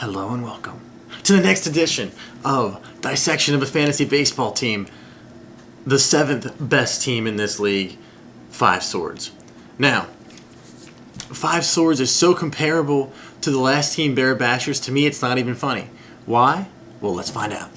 Hello and welcome to the next edition of Dissection of a Fantasy Baseball Team, the seventh best team in this league, Five Swords. Now, Five Swords is so comparable to the last team, Bear Bashers, to me it's not even funny. Why? Well, let's find out.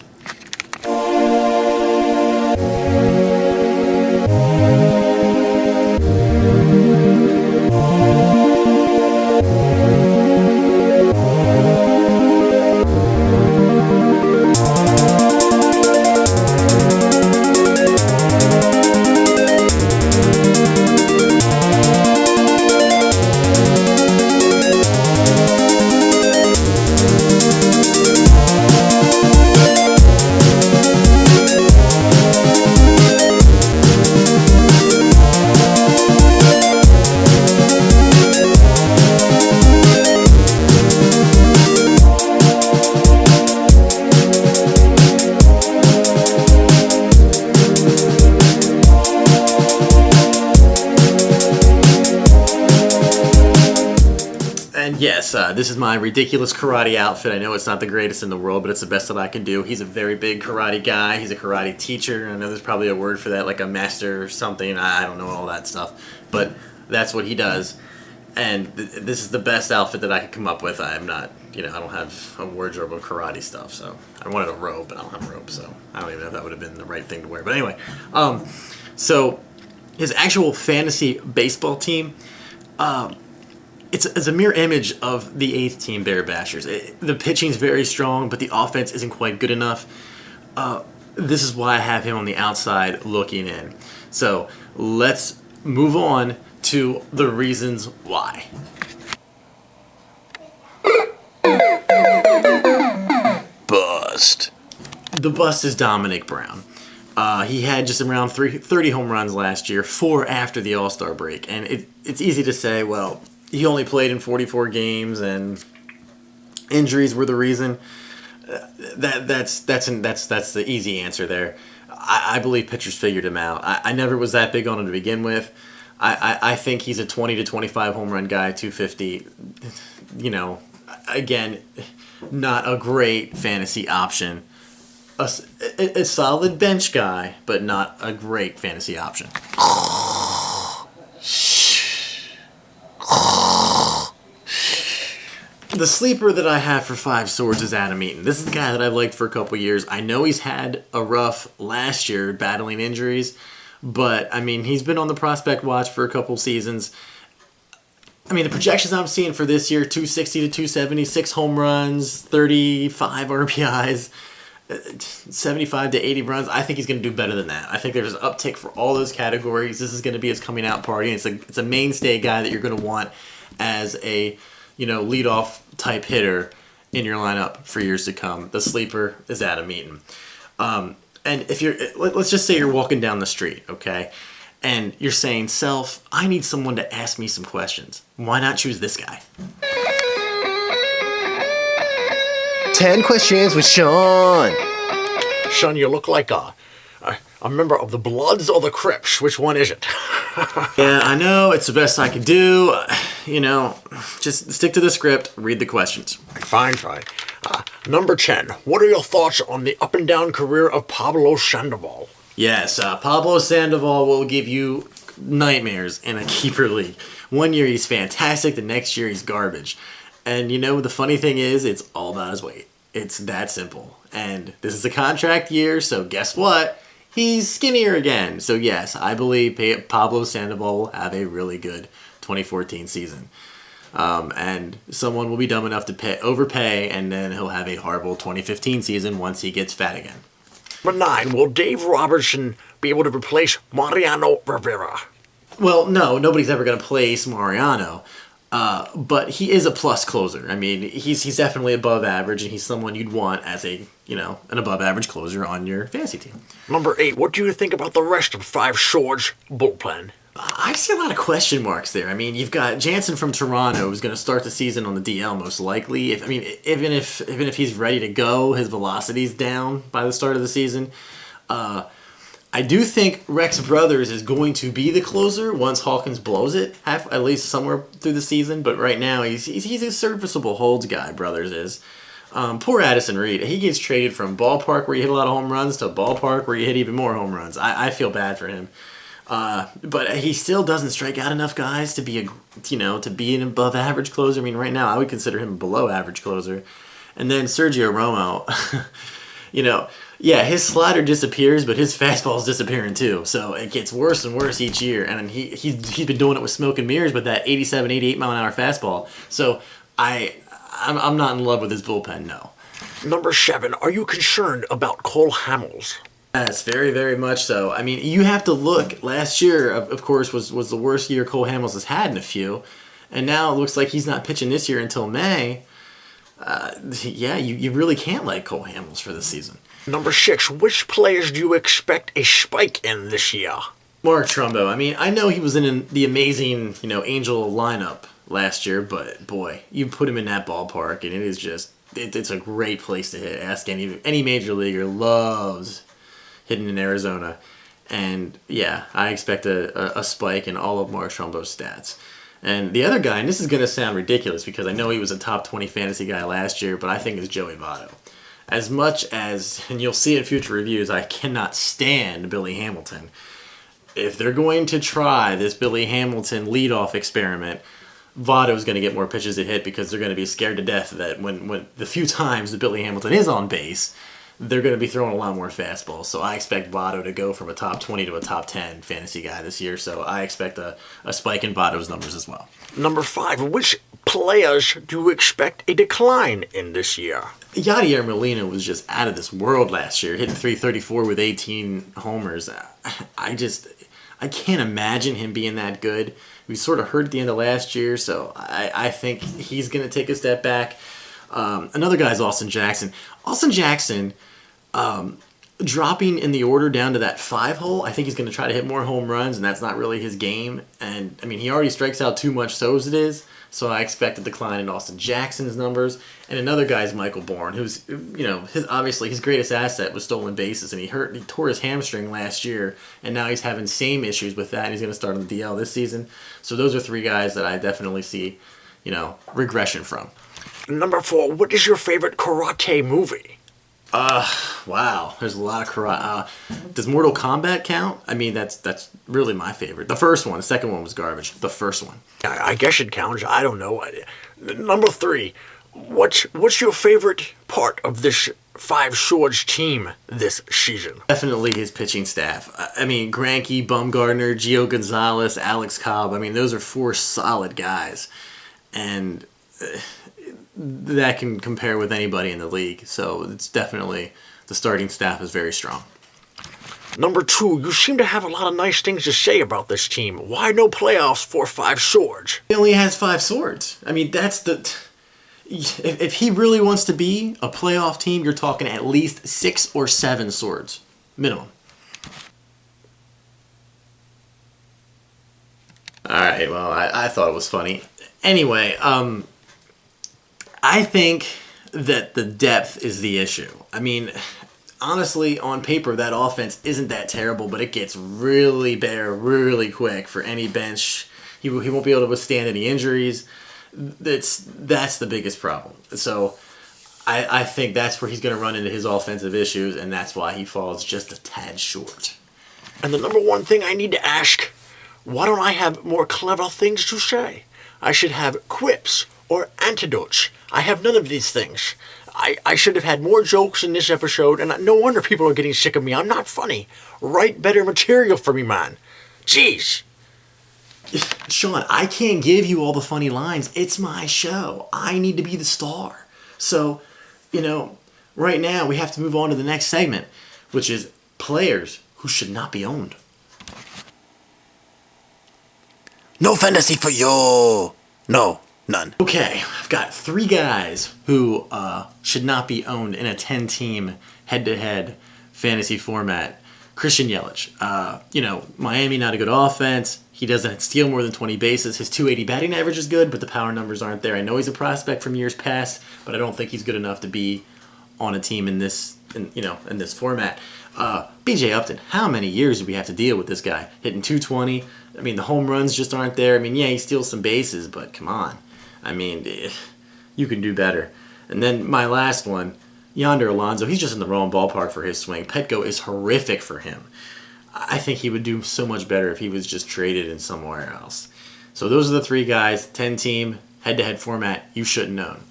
Yes, this is my ridiculous karate outfit. I know it's not the greatest in the world, but it's the best that I can do. He's a very big karate guy. He's a karate teacher. I know there's probably a word for that, like a master or something. I don't know all that stuff, but that's what he does. And this is the best outfit that I could come up with. I'm not, I don't have a wardrobe of karate stuff, so I wanted a robe, but I don't have a robe, so I don't even know if that would have been the right thing to wear. But anyway, so his actual fantasy baseball team, it's a mirror image of the 8th team, Bear Bashers. The pitching's very strong, but the offense isn't quite good enough. This is why I have him on the outside looking in. So let's move on to the reasons why. Bust. The bust is Dominic Brown. He had just around 30 home runs last year, 4 after the All-Star break. And it's easy to say, well, he only played in 44 games, and injuries were the reason. That's the easy answer there. I believe pitchers figured him out. I never was that big on him to begin with. I think he's a 20 to 25 home run guy, 250. Again, not a great fantasy option. A solid bench guy, but not a great fantasy option. The sleeper that I have for Five Swords is Adam Eaton. This is the guy that I've liked for a couple years. I know he's had a rough last year battling injuries, but, he's been on the prospect watch for a couple seasons. The projections I'm seeing for this year, 260 to 270, 6 home runs, 35 RBIs, 75 to 80 runs. I think he's going to do better than that. I think there's an uptick for all those categories. This is going to be his coming out party. It's a mainstay guy that you're going to want as a leadoff type hitter in your lineup for years to come. The sleeper is Adam Eaton. And if let's just say you're walking down the street, okay, and you're saying, self, I need someone to ask me some questions. Why not choose this guy? 10 questions with Sean. Sean, you look like a member of the Bloods or the Crips. Which one is it? Yeah, I know. It's the best I can do. Just stick to the script. Read the questions. Fine. Number 10. What are your thoughts on the up-and-down career of Pablo Sandoval? Yes, Pablo Sandoval will give you nightmares in a keeper league. One year he's fantastic. The next year he's garbage. And the funny thing is, it's all about his weight. It's that simple. And this is a contract year, so guess what? He's skinnier again. So yes, I believe Pablo Sandoval will have a really good 2014 season. And someone will be dumb enough to overpay, and then he'll have a horrible 2015 season once he gets fat again. Number 9. Will Dave Robertson be able to replace Mariano Rivera? Well, no, nobody's ever going to place Mariano. But he is a plus closer. He's definitely above average, and he's someone you'd want as an above average closer on your fantasy team. Number 8. What do you think about the rest of Five Swords bullpen? I see a lot of question marks there. You've got Jansen from Toronto, who's going to start the season on the DL most likely. Even if he's ready to go, his velocity's down by the start of the season. I do think Rex Brothers is going to be the closer once Hawkins blows it, at least somewhere through the season. But right now, he's a serviceable holds guy, Brothers is. Poor Addison Reed. He gets traded from ballpark where you hit a lot of home runs to ballpark where you hit even more home runs. I feel bad for him. But he still doesn't strike out enough guys to be to be an above average closer. I mean, right now I would consider him a below average closer. And then Sergio Romo, yeah, his slider disappears, but his fastball's disappearing too. So it gets worse and worse each year. And he's been doing it with smoke and mirrors with that 87, 88 mile an hour fastball. So I'm not in love with his bullpen, no. Number 7, are you concerned about Cole Hamels? Yes, very, very much so. I mean, you have to look. Last year, of course, was the worst year Cole Hamels has had in a few. And now it looks like he's not pitching this year until May. Yeah, you really can't like Cole Hamels for this season. Number 6, which players do you expect a spike in this year? Mark Trumbo. I mean, I know he was in the amazing, Angel lineup last year, but boy, you put him in that ballpark, and it is just, it's a great place to hit. Ask any major leaguer loves hitting in Arizona. And yeah, I expect a spike in all of Mark Trumbo's stats. And the other guy, and this is going to sound ridiculous because I know he was a top 20 fantasy guy last year, but I think is Joey Votto. As much as, and you'll see in future reviews, I cannot stand Billy Hamilton. If they're going to try this Billy Hamilton leadoff experiment, Votto's going to get more pitches to hit because they're going to be scared to death that when the few times that Billy Hamilton is on base, they're going to be throwing a lot more fastballs. So I expect Votto to go from a top 20 to a top 10 fantasy guy this year. So I expect a spike in Votto's numbers as well. Number 5, which players do you expect a decline in this year? Yadier Molina was just out of this world last year, hitting .334 with 18 homers. I can't imagine him being that good. We sort of hurt at the end of last year, so I think he's going to take a step back. Another guy is Austin Jackson. Austin Jackson, dropping in the order down to that 5 hole, I think he's going to try to hit more home runs, and that's not really his game. And, I mean, he already strikes out too much, so as it is. So I expect a decline in Austin Jackson's numbers. And another guy is Michael Bourne, who's, obviously his greatest asset was stolen bases. And he tore his hamstring last year, and now he's having same issues with that, and he's going to start on the DL this season. So those are 3 guys that I definitely see, regression from. Number 4, what is your favorite karate movie? Wow, there's a lot of karate. Does Mortal Kombat count? I mean, that's really my favorite. The first one. The second one was garbage. The first one. I guess it counts. I don't know. Number 3, what's your favorite part of this 5 Swords team this season? Definitely his pitching staff. I mean, Greinke, Bumgarner, Gio Gonzalez, Alex Cobb. I mean, those are 4 solid guys. And that can compare with anybody in the league. So it's definitely, the starting staff is very strong. Number 2, you seem to have a lot of nice things to say about this team. Why no playoffs for 5 Swords? He only has 5 swords. I mean, that's the... If he really wants to be a playoff team, you're talking at least 6 or 7 swords. Minimum. Alright, well, I thought it was funny. Anyway, I think that the depth is the issue. I mean, honestly, on paper, that offense isn't that terrible, but it gets really bare really quick for any bench. He won't be able to withstand any injuries. That's the biggest problem. So I think that's where he's going to run into his offensive issues, and that's why he falls just a tad short. And the number 1 thing I need to ask, why don't I have more clever things to say? I should have quips or antidotes. I have none of these things. I should have had more jokes in this episode, and no wonder people are getting sick of me. I'm not funny. Write better material for me, man. Jeez. Sean, I can't give you all the funny lines. It's my show. I need to be the star. So, right now we have to move on to the next segment, which is players who should not be owned. No fantasy for you. No, none. Okay, I've got 3 guys who should not be owned in a 10-team head-to-head fantasy format. Christian Yelich. Miami, not a good offense. He doesn't steal more than 20 bases. His .280 batting average is good, but the power numbers aren't there. I know he's a prospect from years past, but I don't think he's good enough to be on a team in this format. B.J. Upton, how many years do we have to deal with this guy? Hitting .220. I mean, the home runs just aren't there. I mean, yeah, he steals some bases, but come on. I mean, you can do better. And then my last one, Yonder Alonso, he's just in the wrong ballpark for his swing. Petco is horrific for him. I think he would do so much better if he was just traded in somewhere else. So those are the 3 guys, 10-team, head-to-head format you should have known.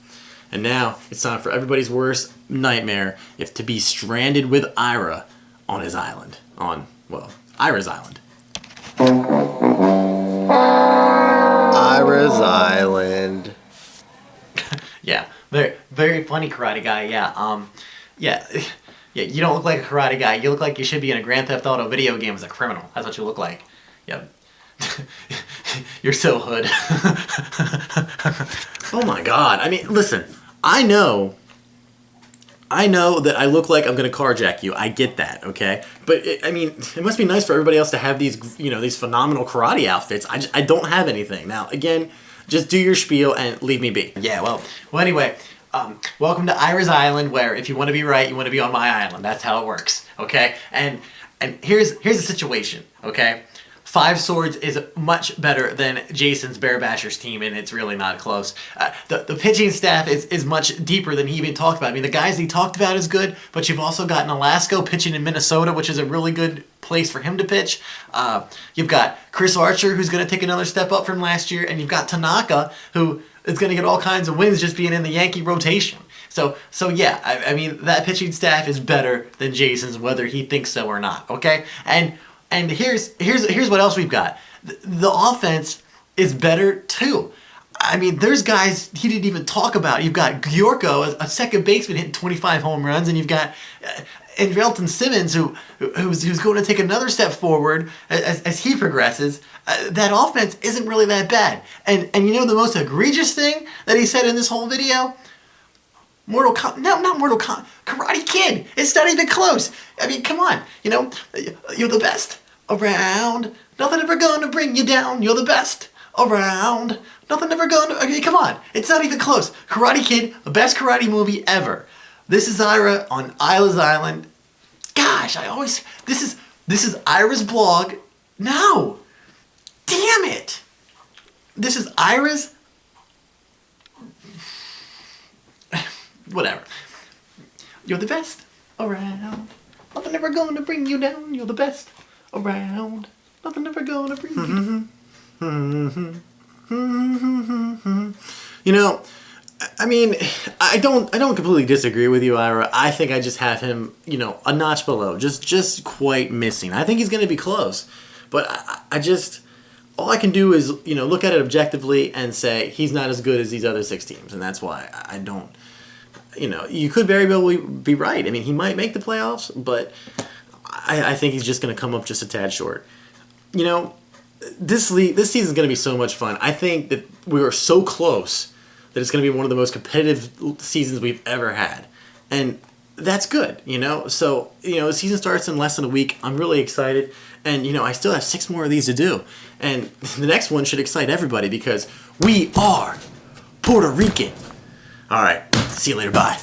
And now it's time for everybody's worst nightmare, if to be stranded with Ira on his island. Ira's island. Ira's Island. Yeah, very, very funny karate guy. Yeah, yeah. You don't look like a karate guy. You look like you should be in a Grand Theft Auto video game as a criminal. That's what you look like. Yep. You're so hood. Oh my God. I mean, listen. I know that I look like I'm gonna carjack you. I get that, okay? But it must be nice for everybody else to have these, these phenomenal karate outfits. I don't have anything. Now, again, just do your spiel and leave me be. Yeah. Well. Anyway. Welcome to Ira's Island, where if you want to be right, you want to be on my island. That's how it works, okay? And here's the situation, okay? 5 Swords is much better than Jason's Bear Bashers team, and it's really not close. The pitching staff is much deeper than he even talked about. I mean, the guys he talked about is good, but you've also got Nolasco pitching in Minnesota, which is a really good place for him to pitch. You've got Chris Archer, who's going to take another step up from last year, and you've got Tanaka, who is going to get all kinds of wins just being in the Yankee rotation. So yeah, I mean, that pitching staff is better than Jason's, whether he thinks so or not, okay? And here's what else we've got. The offense is better too. I mean, there's guys he didn't even talk about. You've got Gyorko, a second baseman, hitting 25 home runs, and you've got Andrelton Simmons, who's going to take another step forward as he progresses. That offense isn't really that bad. And the most egregious thing that he said in this whole video? Karate Kid. It's not even close. I mean, come on. You're the best around. Nothing ever gonna bring you down. You're the best around. Nothing ever gonna... I mean, come on. It's not even close. Karate Kid, the best karate movie ever. This is Ira on Isla's Island. Gosh, This is Ira's blog. No. Damn it. This is Ira's... Whatever. You're the best around. Nothing ever gonna bring you down. You're the best around. Nothing ever gonna bring you down. I mean, I don't completely disagree with you, Ira. I think I just have him, a notch below, just quite missing. I think he's going to be close, but I just, all I can do is, look at it objectively and say he's not as good as these other 6 teams, and that's why I don't. You could very well be right. I mean, he might make the playoffs, but I think he's just going to come up just a tad short. This season is going to be so much fun. I think that we are so close that it's going to be one of the most competitive seasons we've ever had. And that's good, So, the season starts in less than a week. I'm really excited. And, I still have 6 more of these to do. And the next one should excite everybody because we are Puerto Rican. All right. See you later. Bye.